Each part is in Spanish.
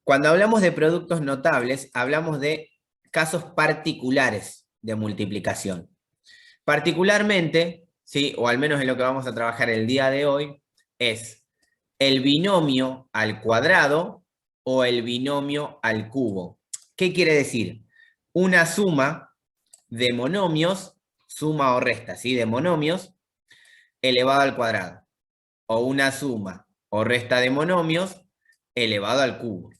Cuando hablamos de productos notables, hablamos de casos particulares de multiplicación. Particularmente, ¿sí? O al menos en lo que vamos a trabajar el día de hoy, es el binomio al cuadrado o el binomio al cubo. ¿Qué quiere decir? Una suma de monomios, suma o resta, ¿sí? De monomios elevado al cuadrado. O una suma o resta de monomios elevado al cubo.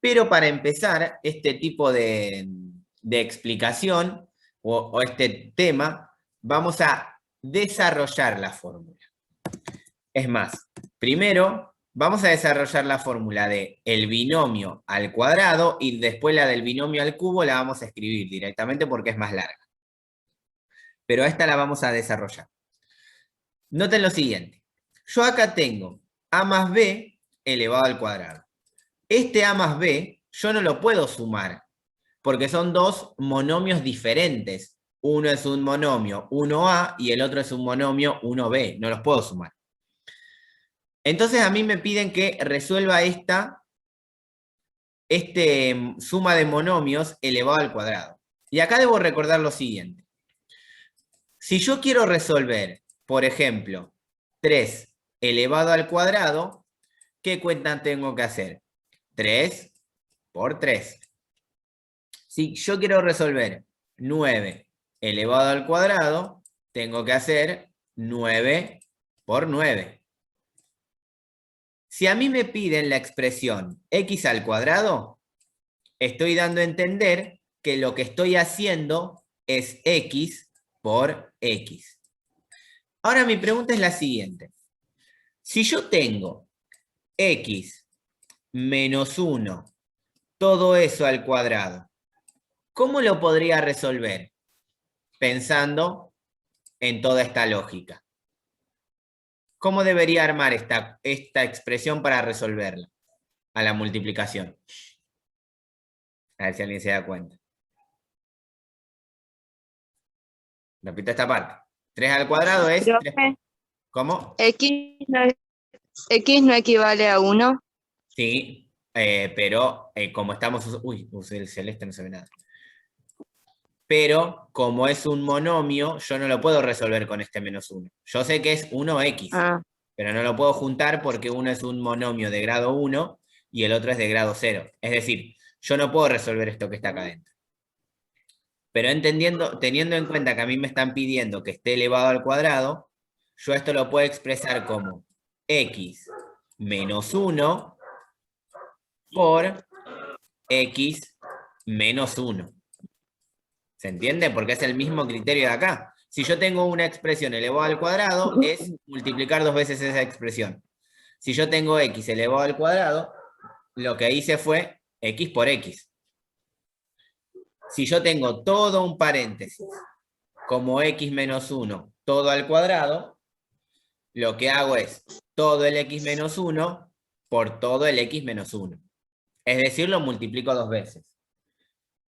Pero para empezar este tipo de explicación o este tema, vamos a desarrollar la fórmula. Es más, primero vamos a desarrollar la fórmula de el binomio al cuadrado y después la del binomio al cubo la vamos a escribir directamente porque es más larga. Pero esta la vamos a desarrollar. Noten lo siguiente. Yo acá tengo a más b elevado al cuadrado. Este a más b yo no lo puedo sumar, porque son dos monomios diferentes. Uno es un monomio 1a y el otro es un monomio 1b. No los puedo sumar. Entonces a mí me piden que resuelva esta suma de monomios elevado al cuadrado. Y acá debo recordar lo siguiente. Si yo quiero resolver, por ejemplo, 3 elevado al cuadrado, ¿qué cuenta tengo que hacer? 3 por 3. Si yo quiero resolver 9 elevado al cuadrado, tengo que hacer 9 por 9. Si a mí me piden la expresión x al cuadrado, estoy dando a entender que lo que estoy haciendo es x por x. Ahora mi pregunta es la siguiente. Si yo tengo x menos 1, todo eso al cuadrado, ¿cómo lo podría resolver? Pensando en toda esta lógica. ¿Cómo debería armar esta expresión para resolverla a la multiplicación? A ver si alguien se da cuenta. Repito esta parte. 3 al cuadrado es... 3. ¿Cómo? X no equivale a 1. Sí, pero como estamos... Uy, usé el celeste, no se ve nada. Pero como es un monomio, yo no lo puedo resolver con este menos 1. Yo sé que es 1x, pero no lo puedo juntar porque uno es un monomio de grado 1 y el otro es de grado 0. Es decir, yo no puedo resolver esto que está acá adentro. Pero teniendo en cuenta que a mí me están pidiendo que esté elevado al cuadrado, yo esto lo puedo expresar como x menos 1 por x menos 1. ¿Se entiende? Porque es el mismo criterio de acá. Si yo tengo una expresión elevada al cuadrado, es multiplicar 2 veces esa expresión. Si yo tengo x elevado al cuadrado, lo que hice fue x por x. Si yo tengo todo un paréntesis, como x menos 1, todo al cuadrado, lo que hago es todo el x menos 1 por todo el x menos 1. Es decir, lo multiplico 2 veces.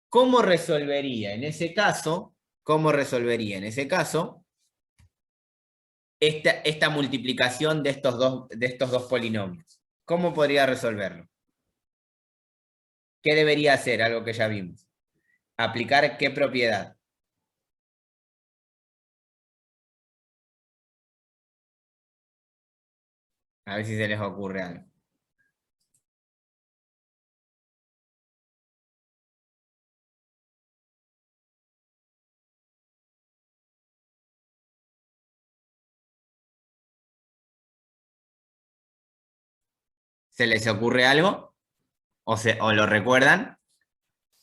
¿Cómo resolvería en ese caso? Esta multiplicación de estos dos polinomios? ¿Cómo podría resolverlo? ¿Qué debería hacer? Algo que ya vimos. ¿Aplicar qué propiedad? A ver si se les ocurre algo. ¿Se les ocurre algo? ¿O lo recuerdan?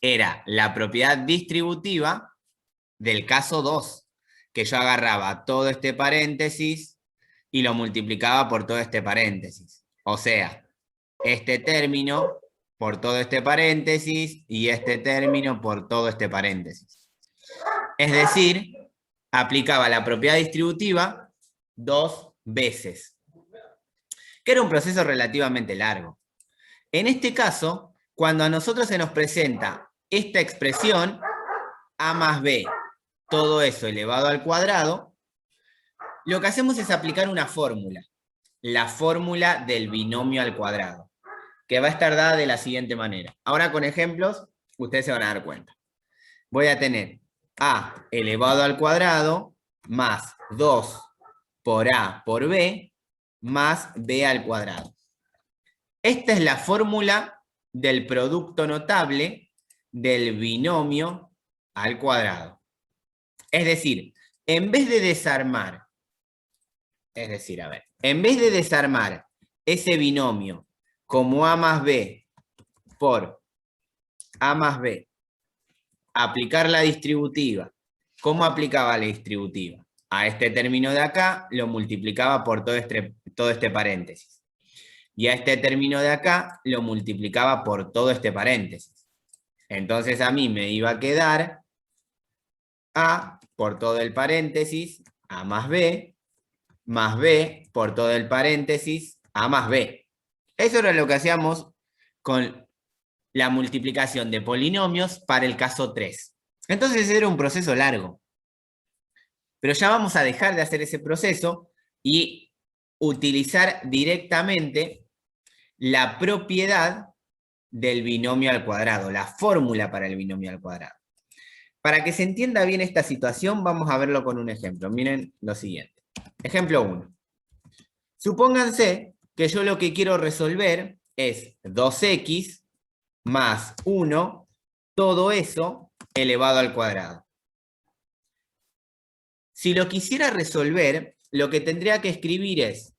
Era la propiedad distributiva del caso 2, que yo agarraba todo este paréntesis y lo multiplicaba por todo este paréntesis. O sea, este término por todo este paréntesis y este término por todo este paréntesis. Es decir, aplicaba la propiedad distributiva 2 veces, que era un proceso relativamente largo. En este caso, cuando a nosotros se nos presenta esta expresión, a más b, todo eso elevado al cuadrado, lo que hacemos es aplicar una fórmula, la fórmula del binomio al cuadrado. que va a estar dada de la siguiente manera. Ahora con ejemplos, ustedes se van a dar cuenta. Voy a tener a elevado al cuadrado más 2 por a por b más b al cuadrado. Esta es la fórmula del producto notable del binomio al cuadrado. Es decir, en vez de desarmar, en vez de desarmar ese binomio como a más b por a más b, aplicar la distributiva. ¿Cómo aplicaba la distributiva? A este término de acá lo multiplicaba por todo este paréntesis. Y a este término de acá lo multiplicaba por todo este paréntesis. Entonces a mí me iba a quedar a por todo el paréntesis, a más b por todo el paréntesis, a más b. Eso era lo que hacíamos con la multiplicación de polinomios para el caso 3. Entonces era un proceso largo. Pero ya vamos a dejar de hacer ese proceso y utilizar directamente la propiedad del binomio al cuadrado, la fórmula para el binomio al cuadrado. Para que se entienda bien esta situación, vamos a verlo con un ejemplo. Miren lo siguiente. Ejemplo 1. Supónganse que yo lo que quiero resolver es 2x más 1, todo eso elevado al cuadrado. Si lo quisiera resolver, lo que tendría que escribir es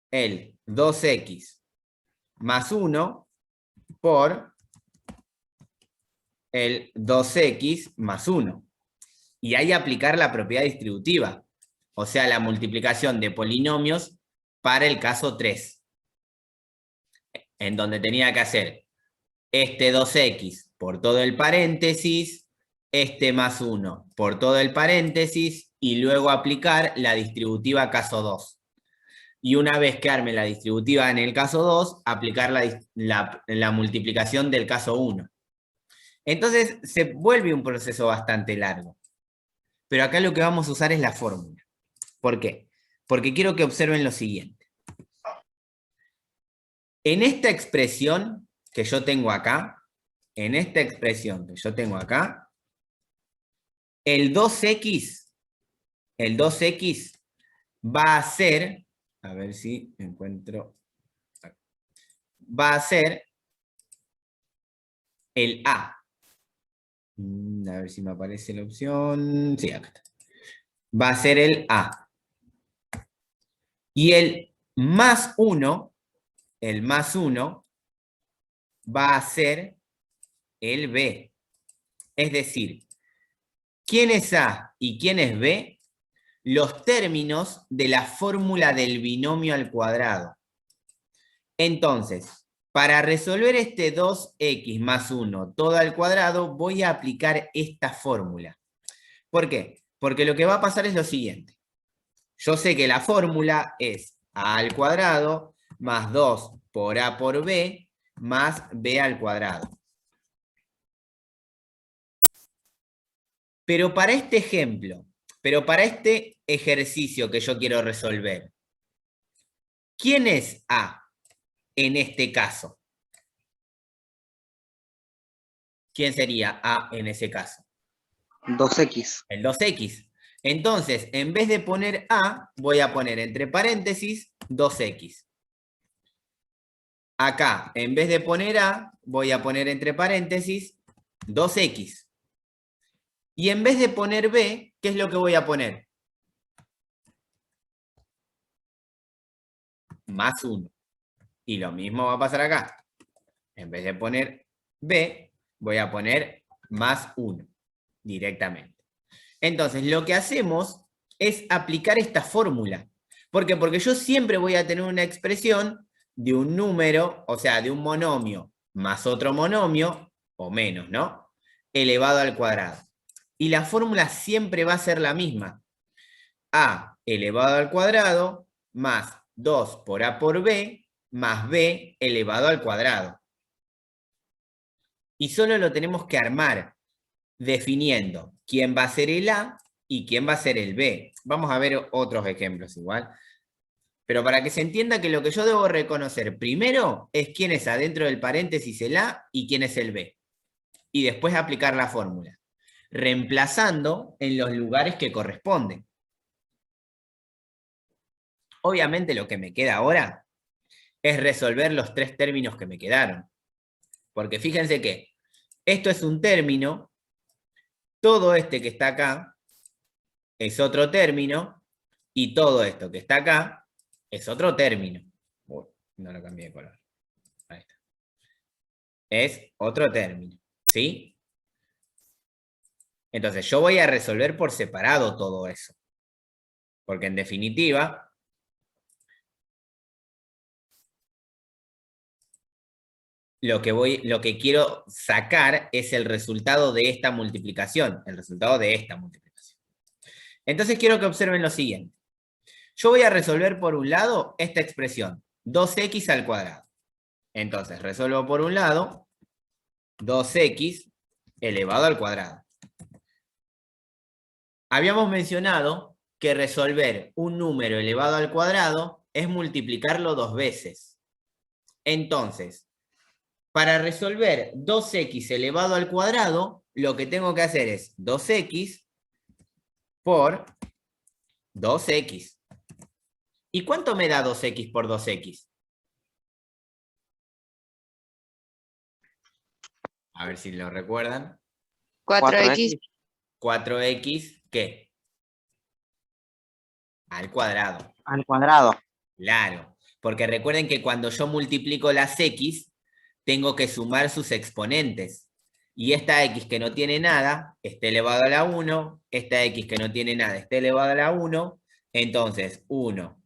el 2x más 1 por el 2x más 1. Y ahí aplicar la propiedad distributiva, o sea, la multiplicación de polinomios para el caso 3. En donde tenía que hacer este 2x por todo el paréntesis, este más 1 por todo el paréntesis, y luego aplicar la distributiva caso 2. Y una vez que arme la distributiva en el caso 2, aplicar la multiplicación del caso 1. Entonces se vuelve un proceso bastante largo. Pero acá lo que vamos a usar es la fórmula. ¿Por qué? Porque quiero que observen lo siguiente. En esta expresión que yo tengo acá, el 2x va a ser, a ver si encuentro, va a ser el a. A ver si me aparece la opción. Sí, acá está. Va a ser el a. Y el más 1 va a ser el b. Es decir, ¿quién es a y quién es b? Los términos de la fórmula del binomio al cuadrado. Entonces, para resolver este 2x más 1 todo al cuadrado, voy a aplicar esta fórmula. ¿Por qué? Porque lo que va a pasar es lo siguiente. Yo sé que la fórmula es a al cuadrado más 2 por a por b más b al cuadrado. Pero para este ejemplo, para este ejercicio que yo quiero resolver, ¿quién es a en este caso? ¿Quién sería a en ese caso? 2x. El 2x. Entonces, en vez de poner a, voy a poner entre paréntesis 2x. Acá, en vez de poner a, voy a poner entre paréntesis 2x. Y en vez de poner b, ¿qué es lo que voy a poner? Más 1. Y lo mismo va a pasar acá. En vez de poner b, voy a poner más 1 directamente. Entonces, lo que hacemos es aplicar esta fórmula. ¿Por qué? Porque yo siempre voy a tener una expresión de un número, o sea, de un monomio más otro monomio, o menos, ¿no? Elevado al cuadrado. Y la fórmula siempre va a ser la misma. A elevado al cuadrado más 2 por a por b más b elevado al cuadrado. Y solo lo tenemos que armar definiendo quién va a ser el a y quién va a ser el b. Vamos a ver otros ejemplos igual. Pero para que se entienda que lo que yo debo reconocer primero es quién es adentro del paréntesis el A y quién es el B. Y después aplicar la fórmula, reemplazando en los lugares que corresponden. Obviamente lo que me queda ahora es resolver los 3 términos que me quedaron. Porque fíjense que esto es un término, todo este que está acá es otro término, y todo esto que está acá es otro término. Uy, no lo cambié de color. Ahí está. Es otro término, ¿sí? Entonces yo voy a resolver por separado todo eso. Porque en definitiva, lo que quiero sacar es el resultado de esta multiplicación. El resultado de esta multiplicación. Entonces quiero que observen lo siguiente. Yo voy a resolver por un lado esta expresión, 2x al cuadrado. Entonces resuelvo por un lado 2x elevado al cuadrado. Habíamos mencionado que resolver un número elevado al cuadrado es multiplicarlo 2 veces. Entonces, para resolver 2x elevado al cuadrado, lo que tengo que hacer es 2x por 2x. ¿Y cuánto me da 2x por 2x? A ver si lo recuerdan. 4x. 4x, ¿qué? Al cuadrado. Al cuadrado. Claro, porque recuerden que cuando yo multiplico las x, tengo que sumar sus exponentes. Y esta x que no tiene nada, está elevado a la 1. Esta x que no tiene nada, está elevado a la 1. Entonces, 1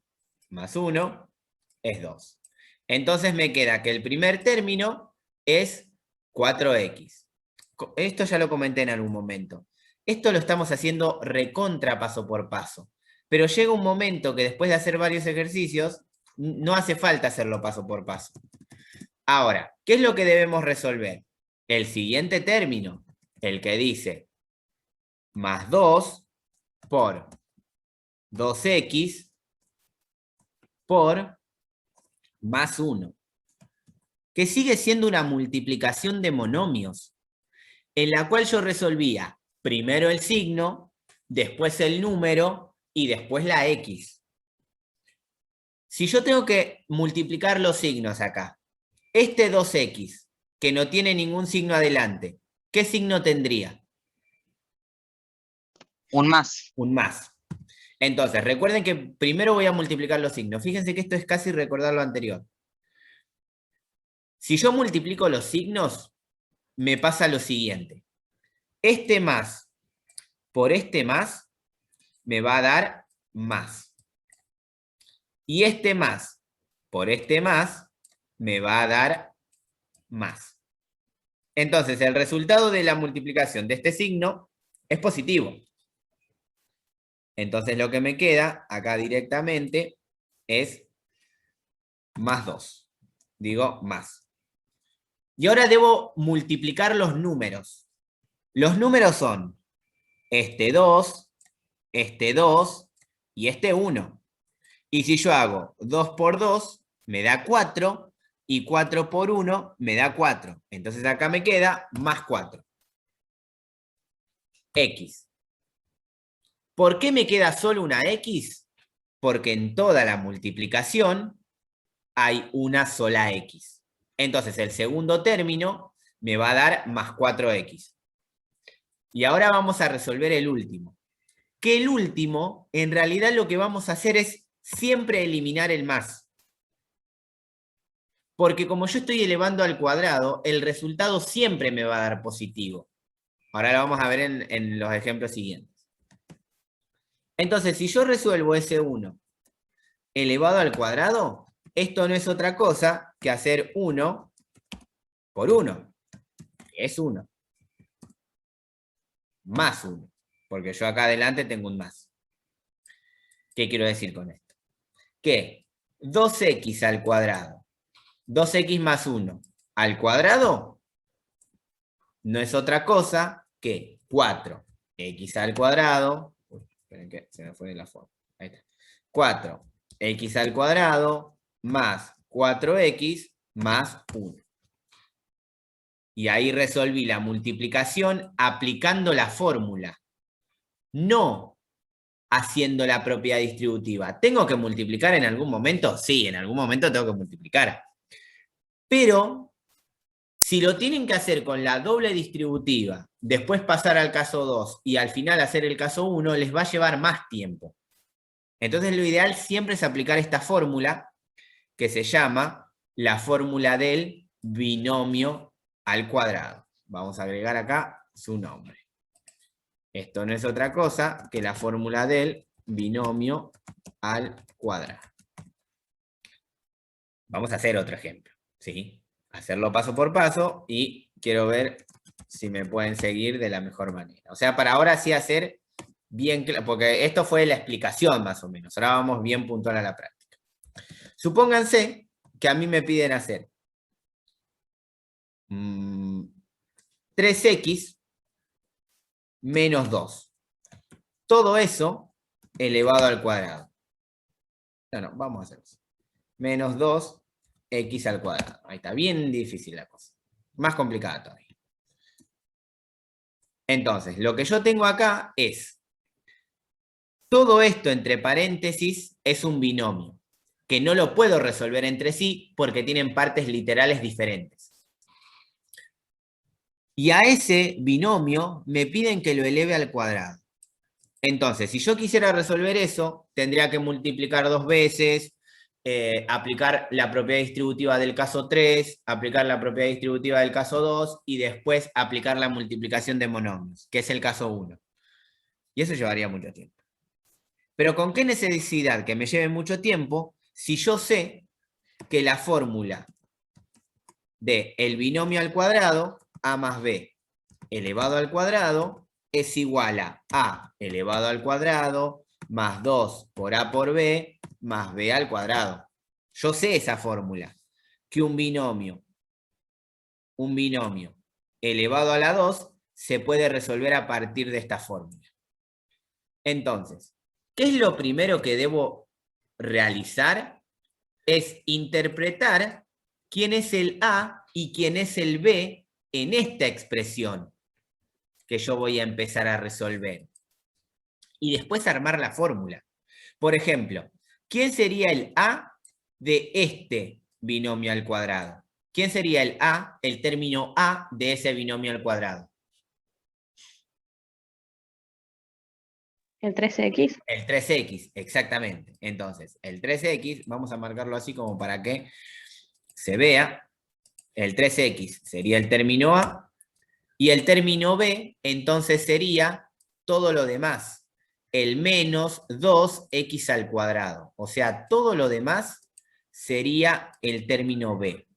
más 1 es 2. Entonces me queda que el primer término es 4x. Esto ya lo comenté en algún momento. Esto lo estamos haciendo recontra paso por paso. Pero llega un momento que después de hacer varios ejercicios, no hace falta hacerlo paso por paso. Ahora, ¿qué es lo que debemos resolver? El siguiente término, el que dice más 2 por 2x por más 1, que sigue siendo una multiplicación de monomios, en la cual yo resolvía primero el signo, después el número y después la x. Si yo tengo que multiplicar los signos acá, este 2x, que no tiene ningún signo adelante, ¿qué signo tendría? Un más. Un más. Entonces, recuerden que primero voy a multiplicar los signos. Fíjense que esto es casi recordar lo anterior. Si yo multiplico los signos, me pasa lo siguiente. Este más por este más me va a dar más. Y este más por este más me va a dar más. Entonces, el resultado de la multiplicación de este signo es positivo. Entonces, lo que me queda acá directamente es más 2. Digo, más. Y ahora debo multiplicar los números. Los números son este 2 y este 1. Y si yo hago 2 por 2, me da 4, y 4 por 1 me da 4. Entonces acá me queda más 4. X. ¿Por qué me queda solo una X? Porque en toda la multiplicación hay una sola X. Entonces el segundo término me va a dar más 4X. Y ahora vamos a resolver el último. Que el último, en realidad lo que vamos a hacer es siempre eliminar el más. Porque como yo estoy elevando al cuadrado, el resultado siempre me va a dar positivo. Ahora lo vamos a ver en los ejemplos siguientes. Entonces, si yo resuelvo ese 1 elevado al cuadrado, esto no es otra cosa que hacer 1 por 1, que es 1. Más 1, porque yo acá adelante tengo un más. ¿Qué quiero decir con esto? Que 2x al cuadrado, 2x más 1 al cuadrado, no es otra cosa que 4x al cuadrado. Uy, esperen que se me fue de la forma. Ahí está. 4 x al cuadrado más 4x más 1. Y ahí resolví la multiplicación aplicando la fórmula, no haciendo la propiedad distributiva. ¿Tengo que multiplicar en algún momento? Sí, en algún momento tengo que multiplicar. Pero si lo tienen que hacer con la doble distributiva, después pasar al caso 2 y al final hacer el caso 1, les va a llevar más tiempo. Entonces lo ideal siempre es aplicar esta fórmula que se llama la fórmula del binomio al cuadrado. Vamos a agregar acá su nombre. Esto no es otra cosa que la fórmula del binomio al cuadrado. Vamos a hacer otro ejemplo, ¿sí? Hacerlo paso por paso y quiero ver si me pueden seguir de la mejor manera. O sea, para ahora sí hacer bien claro, porque esto fue la explicación más o menos. Ahora vamos bien puntual a la práctica. Supónganse que a mí me piden hacer 3x menos 2. Todo eso elevado al cuadrado. No, vamos a hacer eso. Menos 2x al cuadrado. Ahí está, bien difícil la cosa. Más complicada todavía. Entonces, lo que yo tengo acá es, todo esto entre paréntesis es un binomio, que no lo puedo resolver entre sí porque tienen partes literales diferentes. Y a ese binomio me piden que lo eleve al cuadrado. Entonces, si yo quisiera resolver eso, tendría que multiplicar 2 veces, aplicar la propiedad distributiva del caso 3, aplicar la propiedad distributiva del caso 2 y después aplicar la multiplicación de monomios, que es el caso 1. Y eso llevaría mucho tiempo. Pero ¿con qué necesidad que me lleve mucho tiempo si yo sé que la fórmula de el binomio al cuadrado, a más b elevado al cuadrado, es igual a elevado al cuadrado más 2 por a por b más b al cuadrado? Yo sé esa fórmula, que un binomio elevado a la 2 se puede resolver a partir de esta fórmula. Entonces, ¿qué es lo primero que debo realizar? Es interpretar quién es el a y quién es el b en esta expresión que yo voy a empezar a resolver. Y después armar la fórmula. Por ejemplo, ¿quién sería el a de este binomio al cuadrado? ¿Quién sería el a, el término a de ese binomio al cuadrado? El 3x. El 3x, exactamente. Entonces, el 3x, vamos a marcarlo así como para que se vea. El 3x sería el término a, y el término b, entonces sería todo lo demás. El menos 2x al cuadrado. O sea, todo lo demás sería el término b.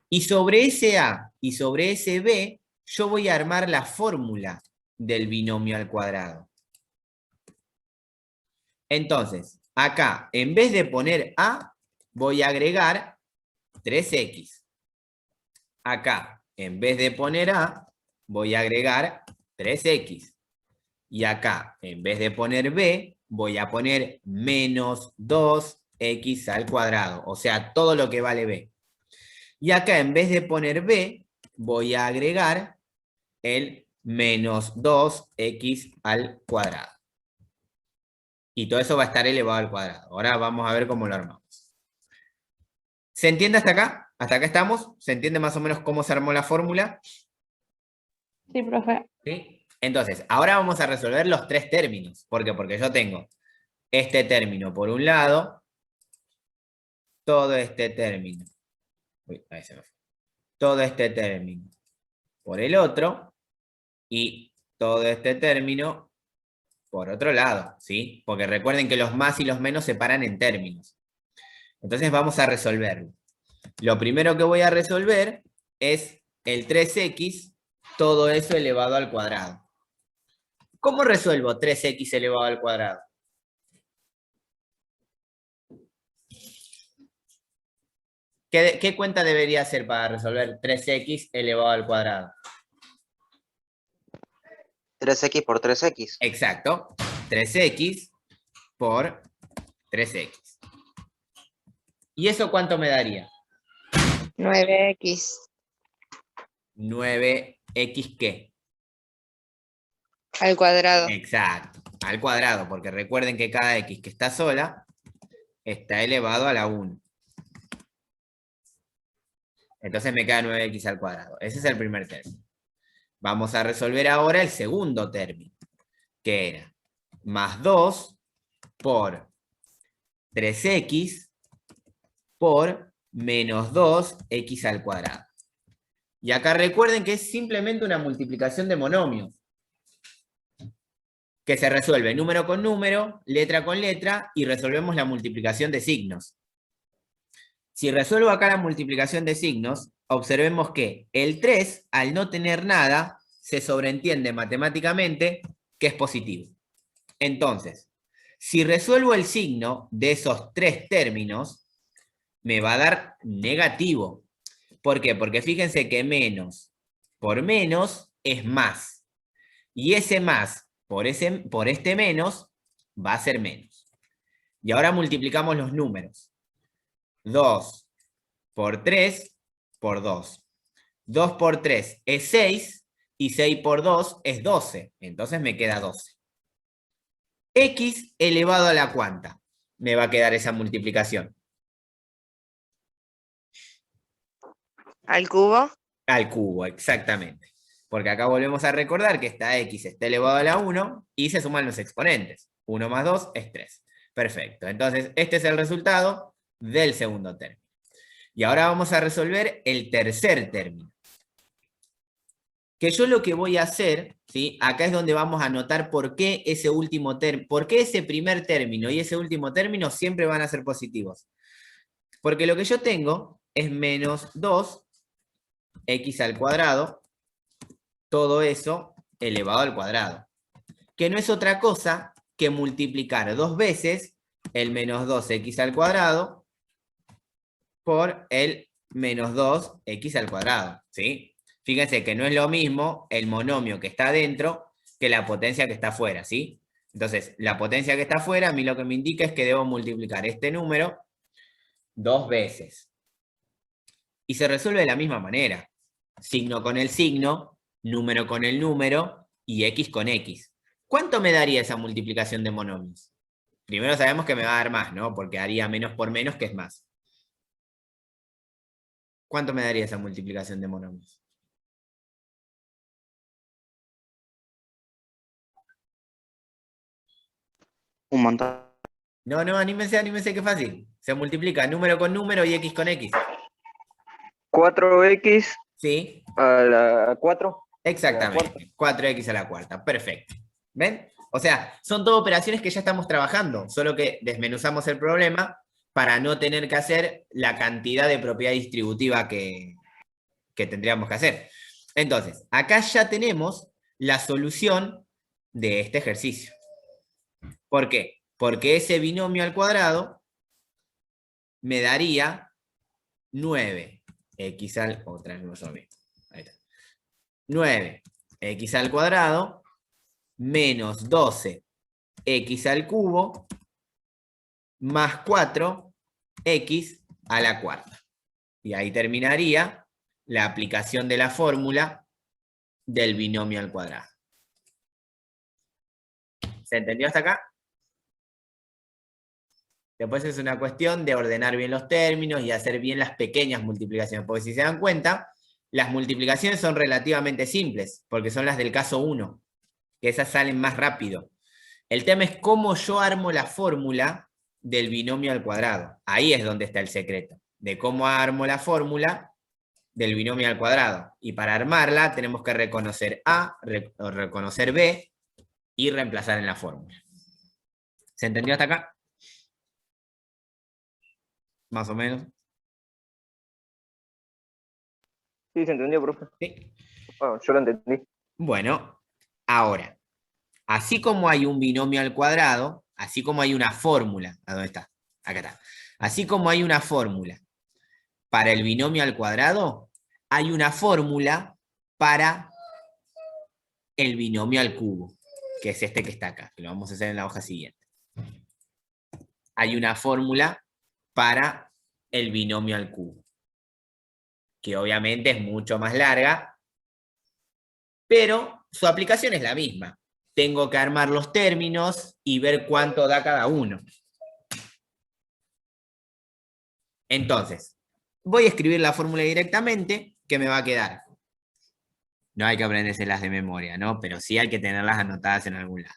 Y sobre ese a y sobre ese b, yo voy a armar la fórmula del binomio al cuadrado. Entonces, acá, en vez de poner a, voy a agregar 3x. Acá, en vez de poner a, voy a agregar 3x. Y acá, en vez de poner b, voy a poner menos 2x al cuadrado. O sea, todo lo que vale b. Y acá, en vez de poner b, voy a agregar el menos 2x al cuadrado. Y todo eso va a estar elevado al cuadrado. Ahora vamos a ver cómo lo armamos. ¿Se entiende hasta acá? ¿Hasta acá estamos? ¿Se entiende más o menos cómo se armó la fórmula? Sí, profe. ¿Sí? Entonces, ahora vamos a resolver los tres términos. ¿Por qué? Porque yo tengo este término por un lado, todo este término. Uy, ahí se me fue. Todo este término por el otro, y todo este término por otro lado, ¿sí? Porque recuerden que los más y los menos se paran en términos. Entonces vamos a resolverlo. Lo primero que voy a resolver es el 3x, todo eso elevado al cuadrado. ¿Cómo resuelvo 3x elevado al cuadrado? ¿Qué cuenta debería hacer para resolver 3x elevado al cuadrado? 3x por 3x. Exacto. 3x por 3x. ¿Y eso cuánto me daría? 9x 9x ¿qué? al cuadrado. Exacto, al cuadrado, porque recuerden que cada x que está sola está elevado a la 1. Entonces me queda 9x al cuadrado. Ese es el primer término. Vamos a resolver ahora el segundo término, que era más 2 por 3x por menos 2x al cuadrado. Y acá recuerden que es simplemente una multiplicación de monomios, que se resuelve número con número, letra con letra, y resolvemos la multiplicación de signos. Si resuelvo acá la multiplicación de signos, observemos que el 3, al no tener nada, se sobreentiende matemáticamente que es positivo. Entonces, si resuelvo el signo de esos tres términos, me va a dar negativo. ¿Por qué? Porque fíjense que menos por menos es más. Y ese más por este menos va a ser menos. Y ahora multiplicamos los números. 2 por 3 por 2. 2 por 3 es 6 y 6 por 2 es 12. Entonces me queda 12. X elevado a la cuanta. Me va a quedar esa multiplicación. Al cubo. Al cubo, exactamente. Porque acá volvemos a recordar que esta x está elevado a la 1 y se suman los exponentes. 1 más 2 es 3. Perfecto. Entonces, este es el resultado del segundo término. Y ahora vamos a resolver el tercer término. Que yo lo que voy a hacer, ¿sí? Acá es donde vamos a anotar por qué ese primer término y ese último término siempre van a ser positivos. Porque lo que yo tengo es menos 2x al cuadrado, todo eso elevado al cuadrado. Que no es otra cosa que multiplicar 2 veces el menos 2x al cuadrado por el menos 2x al cuadrado, ¿sí? Fíjense que no es lo mismo el monomio que está adentro que la potencia que está afuera, ¿sí? Entonces, la potencia que está afuera a mí lo que me indica es que debo multiplicar este número 2 veces. Y se resuelve de la misma manera. Signo con el signo, número con el número y x con x. ¿Cuánto me daría esa multiplicación de monomios? Primero sabemos que me va a dar más, ¿no? Porque haría menos por menos, que es más. ¿Cuánto me daría esa multiplicación de monomios? Un montón. No, anímense, qué fácil. Se multiplica número con número y x con x. 4x ¿Sí? a la 4. Exactamente. 4x a la cuarta. Perfecto. ¿Ven? O sea, son todas operaciones que ya estamos trabajando, solo que desmenuzamos el problema para no tener que hacer la cantidad de propiedad distributiva que tendríamos que hacer. Entonces, acá ya tenemos la solución de este ejercicio. ¿Por qué? Porque ese binomio al cuadrado me daría 9x al... Otra vez no lo mismo. Ahí está. 9x al cuadrado menos 12x al cubo más 4x a la cuarta. Y ahí terminaría la aplicación de la fórmula del binomio al cuadrado. ¿Se entendió hasta acá? Después es una cuestión de ordenar bien los términos y hacer bien las pequeñas multiplicaciones, porque si se dan cuenta, las multiplicaciones son relativamente simples, porque son las del caso 1, que esas salen más rápido. El tema es cómo yo armo la fórmula del binomio al cuadrado. Ahí es donde está el secreto, de cómo armo la fórmula del binomio al cuadrado. Y para armarla tenemos que reconocer A, reconocer B y reemplazar en la fórmula. ¿Se entendió hasta acá? Más o menos. Sí, se entendió, profe. ¿Sí? Bueno, yo lo entendí. Bueno, ahora, así como hay un binomio al cuadrado, así como hay una fórmula, ¿a dónde está? Acá está. Así como hay una fórmula para el binomio al cuadrado, hay una fórmula para el binomio al cubo, que es este que está acá, que lo vamos a hacer en la hoja siguiente. hay una fórmula para el binomio al cubo, que obviamente es mucho más larga, pero su aplicación es la misma. Tengo que armar los términos y ver cuánto da cada uno. Entonces, voy a escribir la fórmula directamente, que me va a quedar. No hay que aprendérselas de memoria, ¿no? Pero sí hay que tenerlas anotadas en algún lado.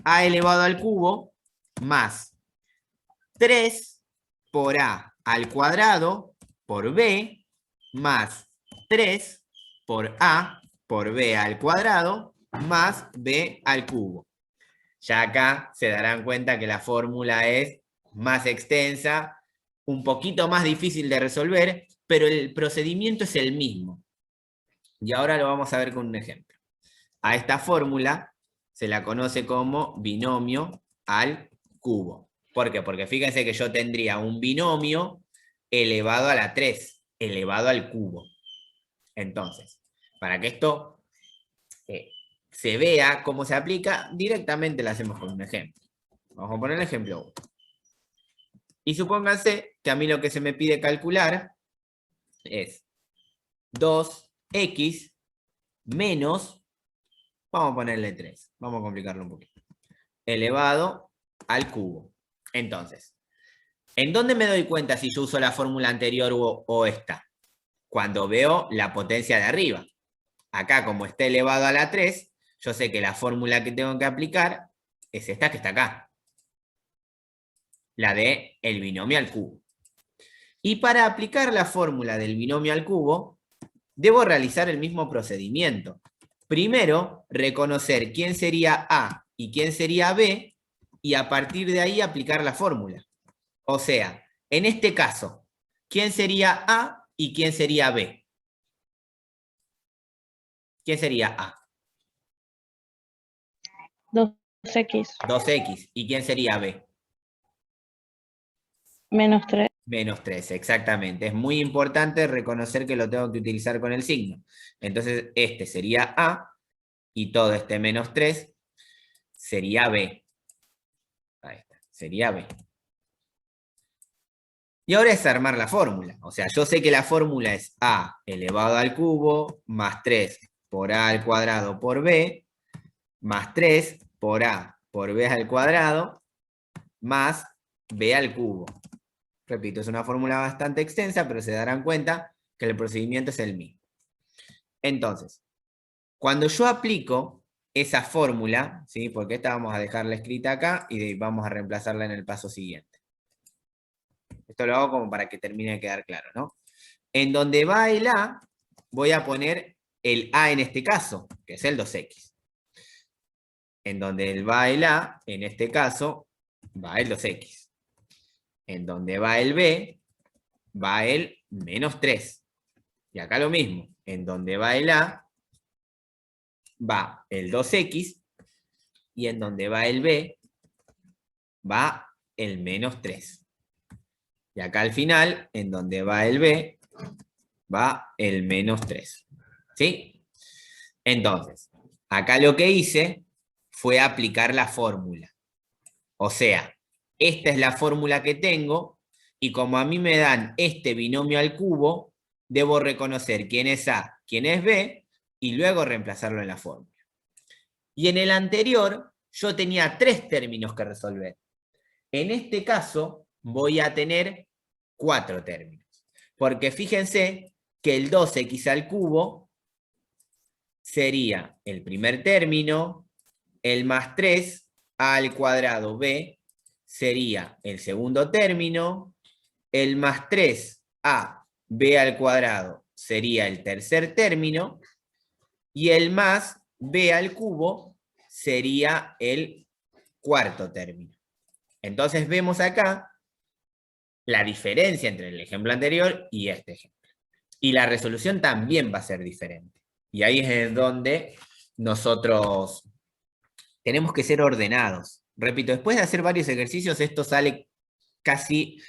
A elevado al cubo más 3 por A al cuadrado por B más 3 por A por B al cuadrado más B al cubo. Ya acá se darán cuenta que la fórmula es más extensa, un poquito más difícil de resolver, pero el procedimiento es el mismo. Y ahora lo vamos a ver con un ejemplo. A esta fórmula se la conoce como binomio al cubo. ¿Por qué? Porque fíjense que yo tendría un binomio elevado a la 3, elevado al cubo. Entonces, para que esto se vea cómo se aplica, directamente lo hacemos con un ejemplo. Vamos a poner el ejemplo 1. Y supónganse que a mí lo que se me pide calcular es 2x menos, vamos a ponerle 3, vamos a complicarlo un poquito, elevado al cubo. Entonces, ¿en dónde me doy cuenta si yo uso la fórmula anterior o esta? Cuando veo la potencia de arriba. Acá, como está elevado a la 3, yo sé que la fórmula que tengo que aplicar es esta que está acá. La de el binomio al cubo. Y para aplicar la fórmula del binomio al cubo, debo realizar el mismo procedimiento. Primero, reconocer quién sería A y quién sería B, y a partir de ahí aplicar la fórmula. O sea, en este caso, ¿quién sería A y quién sería B? ¿Quién sería A? 2x 2x. ¿Y quién sería B? menos 3. Menos 3, exactamente. Es muy importante reconocer que lo tengo que utilizar con el signo. Entonces, este sería A y todo este menos 3 sería B. Ahí está, sería B. Y ahora es armar la fórmula. O sea, yo sé que la fórmula es A elevado al cubo más 3 por A al cuadrado por B más 3 por A por B al cuadrado más B al cubo. Repito, es una fórmula bastante extensa, pero se darán cuenta que el procedimiento es el mismo. Entonces, cuando yo aplico esa fórmula, ¿sí? Porque esta vamos a dejarla escrita acá y vamos a reemplazarla en el paso siguiente. Esto lo hago como para que termine de quedar claro, ¿no? En donde va el A, voy a poner el A en este caso, que es el 2x. En donde va el A, en este caso, va el 2x. En donde va el B, va el menos 3. Y acá lo mismo. En donde va el A, va el 2x. Y en donde va el B, va el menos 3. Y acá al final, en donde va el B, va el menos 3. ¿Sí? Entonces, acá lo que hice fue aplicar la fórmula. O sea, esta es la fórmula que tengo, y como a mí me dan este binomio al cubo, debo reconocer quién es A, quién es B, y luego reemplazarlo en la fórmula. Y en el anterior, yo tenía 3 términos que resolver. En este caso, voy a tener 4 términos. Porque fíjense que el 2x al cubo sería el primer término, el más 3 al cuadrado b sería el segundo término, el más 3a b al cuadrado sería el tercer término, y el más b al cubo sería el cuarto término. Entonces vemos acá la diferencia entre el ejemplo anterior y este ejemplo. Y la resolución también va a ser diferente. Y ahí es donde nosotros tenemos que ser ordenados. Repito, después de hacer varios ejercicios, esto sale casi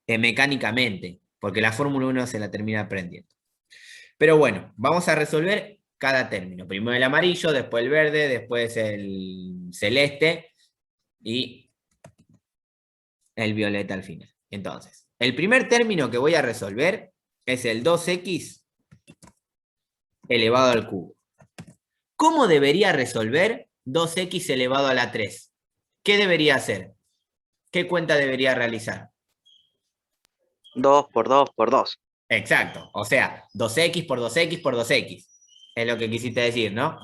mecánicamente, porque la fórmula 1 se la termina aprendiendo. Pero bueno, vamos a resolver cada término. Primero el amarillo, después el verde, después el celeste y el violeta al final. Entonces, el primer término que voy a resolver es el 2x elevado al cubo. ¿Cómo debería resolver 2x elevado a la 3? ¿Qué debería hacer? ¿Qué cuenta debería realizar? 2 por 2 por 2. Exacto, o sea, 2x por 2x por 2x. Es lo que quisiste decir, ¿no?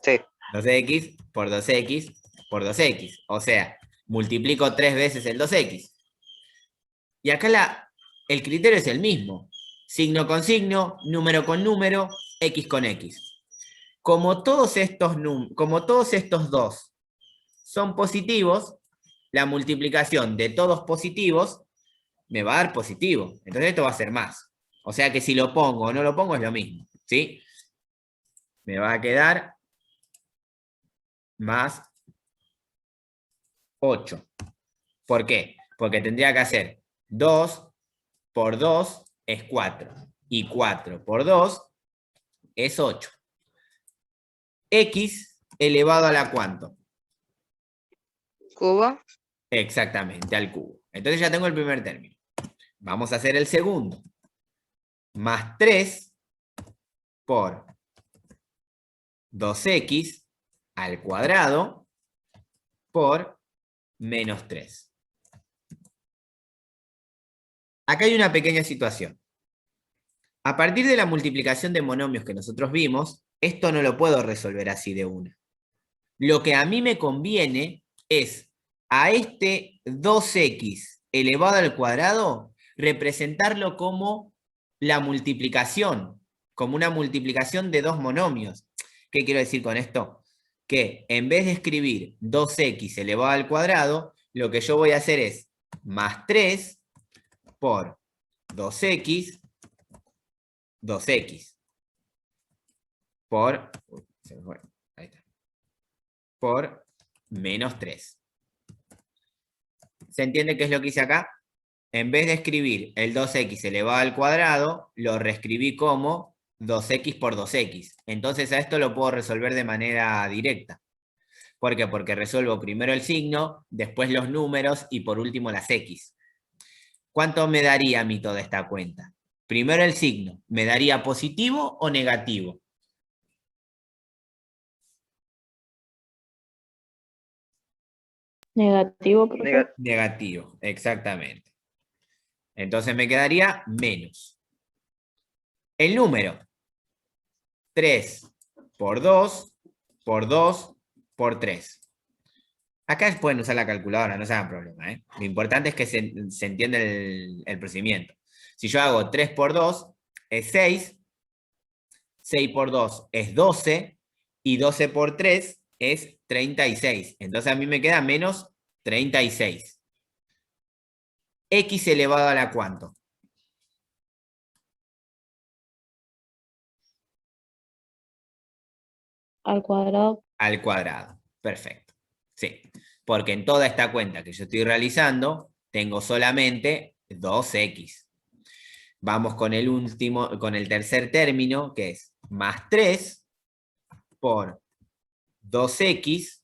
Sí. 2x por 2x por 2x. O sea, multiplico 3 veces el 2x. Y acá el criterio es el mismo. Signo con signo, número con número, x con x. Como todos estos dos son positivos, la multiplicación de todos positivos me va a dar positivo. Entonces esto va a ser más. O sea que si lo pongo o no lo pongo es lo mismo. ¿Sí? Me va a quedar más 8. ¿Por qué? Porque tendría que hacer 2 por 2 es 4. Y 4 por 2 es 8. X elevado a la ¿cuánto? Cubo. Exactamente, al cubo. Entonces ya tengo el primer término. Vamos a hacer el segundo. Más 3 por 2x al cuadrado por menos 3. Acá hay una pequeña situación. A partir de la multiplicación de monomios que nosotros vimos, esto no lo puedo resolver así de una. Lo que a mí me conviene es a este 2x elevado al cuadrado representarlo como la multiplicación, como una multiplicación de dos monomios. ¿Qué quiero decir con esto? Que en vez de escribir 2x elevado al cuadrado, lo que yo voy a hacer es más 3 por 2x por, ahí está, por menos 3. ¿Se entiende qué es lo que hice acá? En vez de escribir el 2x elevado al cuadrado, lo reescribí como 2x por 2x. Entonces a esto lo puedo resolver de manera directa. ¿Por qué? Porque resuelvo primero el signo, después los números y por último las x. ¿Cuánto me daría a mí toda esta cuenta? Primero el signo, ¿me daría positivo o negativo? Negativo, profe. Negativo, exactamente. Entonces me quedaría menos. El número, 3 por 2 por 2 por 3. Acá pueden usar la calculadora, no se hagan problema, ¿eh? Lo importante es que se entienda el procedimiento. Si yo hago 3 por 2 es 6, 6 por 2 es 12, y 12 por 3 es 36. Entonces a mí me queda menos 36. X elevado a la ¿cuánto? Al cuadrado. Al cuadrado. Perfecto. Sí. Porque en toda esta cuenta que yo estoy realizando, tengo solamente 2x. Vamos con el último, con el tercer término, que es más 3 por 2x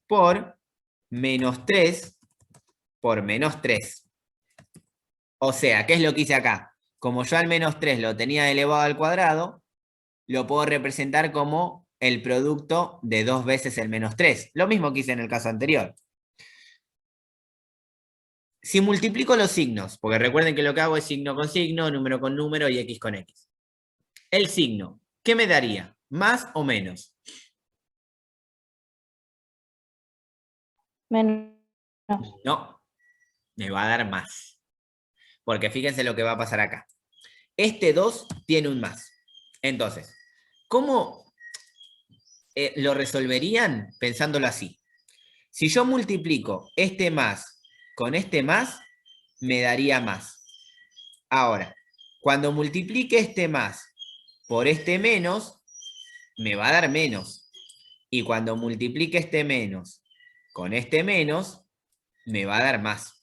por menos 3 por menos 3. O sea, ¿qué es lo que hice acá? Como yo al menos 3 lo tenía elevado al cuadrado, lo puedo representar como el producto de 2 veces el menos 3. Lo mismo que hice en el caso anterior. Si multiplico los signos, porque recuerden que lo que hago es signo con signo, número con número y x con x. El signo, ¿qué me daría? ¿Más o menos? Menos. No, me va a dar más. Porque fíjense lo que va a pasar acá. Este 2 tiene un más. Entonces, ¿cómo lo resolverían pensándolo así? Si yo multiplico este más con este más, me daría más. Ahora, cuando multiplique este más por este menos, me va a dar menos. Y cuando multiplique este menos con este menos, me va a dar más.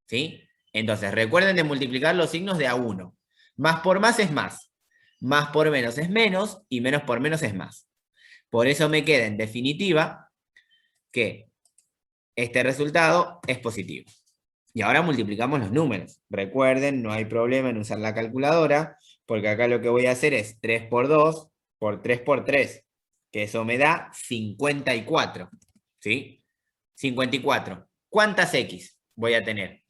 ¿Sí? Entonces, recuerden de multiplicar los signos de a uno. Más por más es más. Más por menos es menos y menos por menos es más. Por eso me queda en definitiva que este resultado es positivo. Y ahora multiplicamos los números. Recuerden, no hay problema en usar la calculadora, porque acá lo que voy a hacer es 3 por 2 por 3 por 3, que eso me da 54. ¿Sí? 54. ¿Cuántas X voy a tener?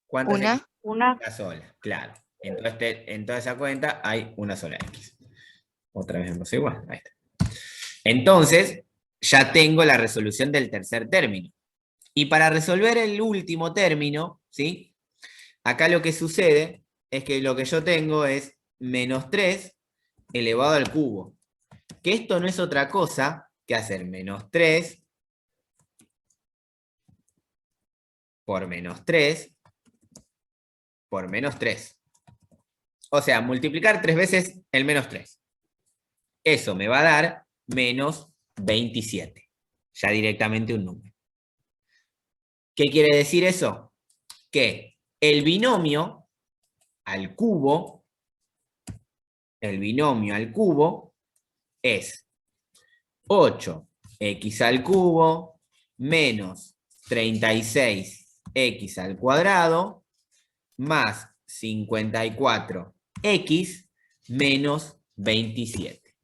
¿Cuántas X? Una. Una sola, claro. Entonces, en toda esa cuenta hay una sola X. Otra vez hemos igual. Ahí está. Entonces, ya tengo la resolución del tercer término. Y para resolver el último término, ¿sí? Acá lo que sucede es que lo que yo tengo es menos 3 elevado al cubo. Que esto no es otra cosa que hacer menos 3 por menos 3 por menos 3. O sea, multiplicar 3 veces el menos 3. Eso me va a dar menos 27. Ya directamente un número. ¿Qué quiere decir eso? Que el binomio al cubo es 8x al cubo menos 36x al cuadrado más 54x menos 27.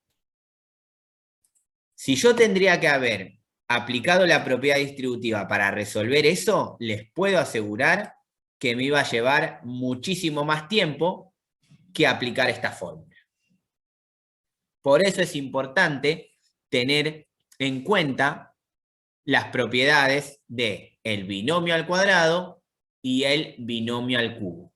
Si yo tendría que haber aplicado la propiedad distributiva para resolver eso, les puedo asegurar que me iba a llevar muchísimo más tiempo que aplicar esta fórmula. Por eso es importante tener en cuenta las propiedades del binomio al cuadrado y el binomio al cubo.